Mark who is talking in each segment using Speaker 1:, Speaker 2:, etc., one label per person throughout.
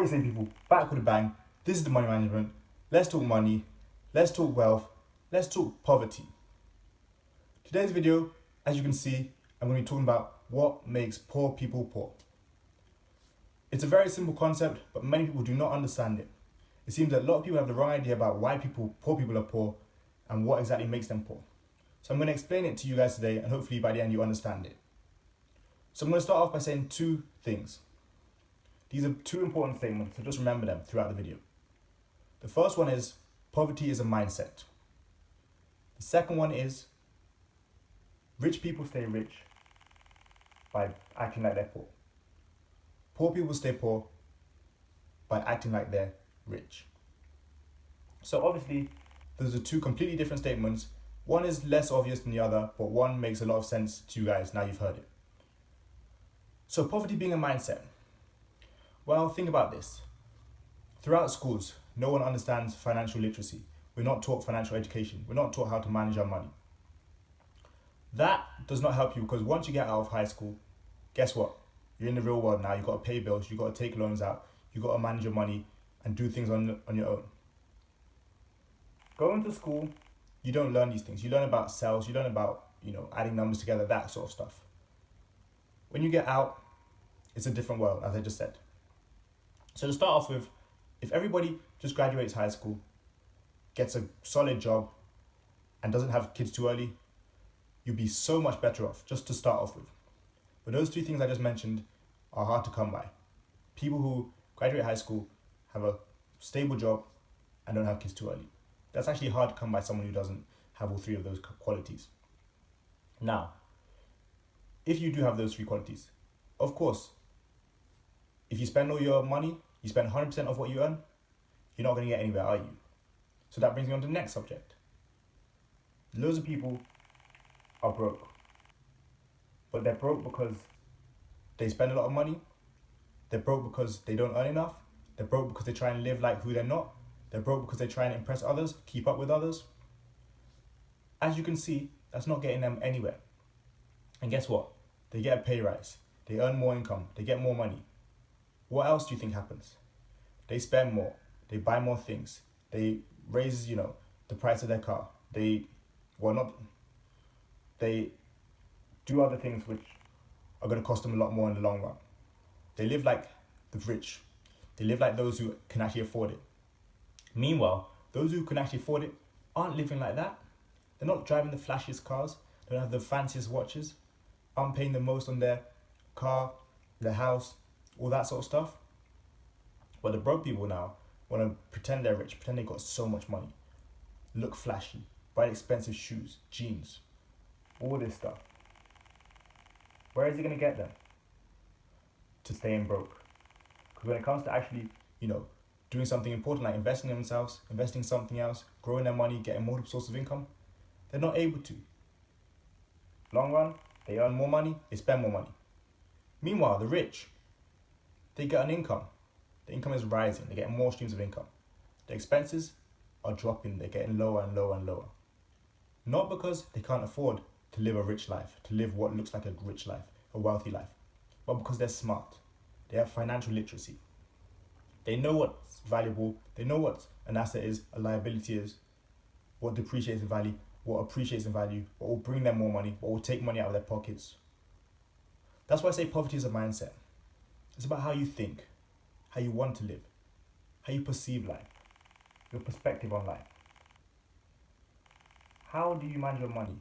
Speaker 1: What are you saying, people? Back with a bang. This is the Money Management. Let's talk money. Let's talk wealth. Let's talk poverty. Today's video, as you can see, I'm going to be talking about what makes poor people poor. It's a very simple concept, but many people do not understand it. It seems that a lot of people have the wrong idea about why poor people are poor and what exactly makes them poor. So I'm going to explain it to you guys today, and hopefully by the end you understand it. So I'm going to start off by saying two things. These are two important statements, so just remember them throughout the video. The first one is, poverty is a mindset. The second one is, rich people stay rich by acting like they're poor. Poor people stay poor by acting like they're rich. So obviously, those are two completely different statements. One is less obvious than the other, but one makes a lot of sense to you guys now you've heard it. So poverty being a mindset. Well, think about this. Throughout schools, no one understands financial literacy. We're not taught financial education. We're not taught how to manage our money. That does not help you because once you get out of high school, guess what? You're in the real world now. You've got to pay bills. You've got to take loans out. You've got to manage your money and do things on your own. Going to school, you don't learn these things. You learn about sales. You learn about, adding numbers together, that sort of stuff. When you get out, it's a different world, as I just said. So to start off with, if everybody just graduates high school, gets a solid job, and doesn't have kids too early, you'll be so much better off, just to start off with. But those three things I just mentioned are hard to come by. People who graduate high school, have a stable job, and don't have kids too early. That's actually hard to come by someone who doesn't have all three of those qualities. Now, if you do have those three qualities, of course, if you spend all your money, you spend 100% of what you earn, you're not going to get anywhere, are you? So that brings me on to the next subject. Loads of people are broke. But they're broke because they spend a lot of money. They're broke because they don't earn enough. They're broke because they try and live like who they're not. They're broke because they try and impress others, keep up with others. As you can see, that's not getting them anywhere. And guess what? They get a pay rise. They earn more income. They get more money. What else do you think happens? They spend more. They buy more things. They raise, the price of their car. They do other things which are going to cost them a lot more in the long run. They live like the rich. They live like those who can actually afford it. Meanwhile, those who can actually afford it aren't living like that. They're not driving the flashiest cars. They don't have the fanciest watches. Aren't paying the most on their car, their house, all that sort of stuff. But the broke people now want to pretend they're rich, pretend they got so much money, look flashy, buy expensive shoes, jeans, all this stuff. Where is it going to get them? To staying broke. Because when it comes to actually, doing something important like investing in themselves, investing in something else, growing their money, getting multiple sources of income, they're not able to. Long run, they earn more money, they spend more money. Meanwhile, the rich, they get an income. The income is rising, they get more streams of income. The expenses are dropping, they're getting lower and lower and lower. Not because they can't afford to live a rich life, to live what looks like a rich life, a wealthy life, but because they're smart. They have financial literacy. They know what's valuable, they know what an asset is, a liability is, what depreciates in value, what appreciates in value, what will bring them more money, what will take money out of their pockets. That's why I say poverty is a mindset. It's about how you think, how you want to live, how you perceive life, your perspective on life. How do you manage your money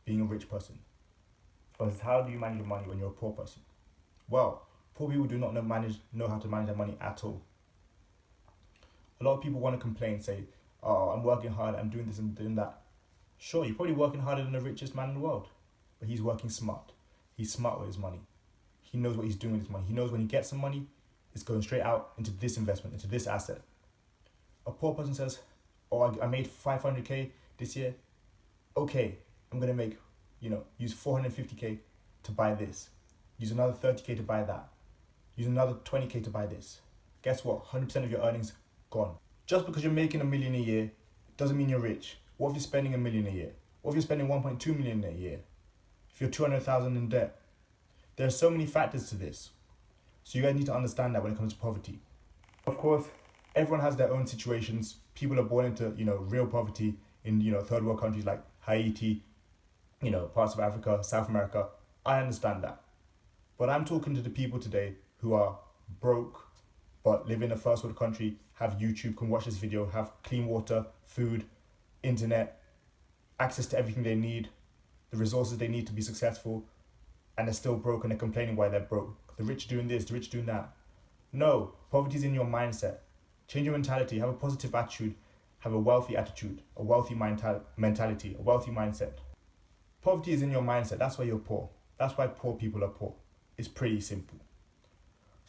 Speaker 1: being a rich person versus how do you manage your money when you're a poor person? Well, poor people do not know how to manage their money at all. A lot of people want to complain, say, oh, I'm working hard, I'm doing this and doing that. Sure, you're probably working harder than the richest man in the world, but he's working smart. He's smart with his money. He knows what he's doing with his money. He knows when he gets some money, it's going straight out into this investment, into this asset. A poor person says, oh, I made 500k this year. Okay, I'm going to make, use 450k to buy this. Use another 30k to buy that. Use another 20k to buy this. Guess what? 100% of your earnings gone. Just because you're making $1 million a year doesn't mean you're rich. What if you're spending $1 million a year? What if you're spending 1.2 million a year? If you're 200,000 in debt? There are so many factors to this. So you guys need to understand that when it comes to poverty. Of course, everyone has their own situations. People are born into, real poverty in, third world countries like Haiti, parts of Africa, South America. I understand that. But I'm talking to the people today who are broke but live in a first world country, have YouTube, can watch this video, have clean water, food, internet, access to everything they need, the resources they need to be successful, and they're still broke and they're complaining why they're broke. The rich doing this, the rich doing that. No, poverty's in your mindset. Change your mentality, have a positive attitude, have a wealthy attitude, a wealthy mentality, a wealthy mindset. Poverty is in your mindset, that's why you're poor. That's why poor people are poor. It's pretty simple.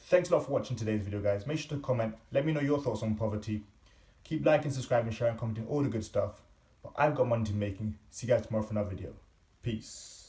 Speaker 1: Thanks a lot for watching today's video, guys. Make sure to comment, let me know your thoughts on poverty. Keep liking, subscribing, sharing, commenting, all the good stuff. But I've got money to making. See you guys tomorrow for another video. Peace.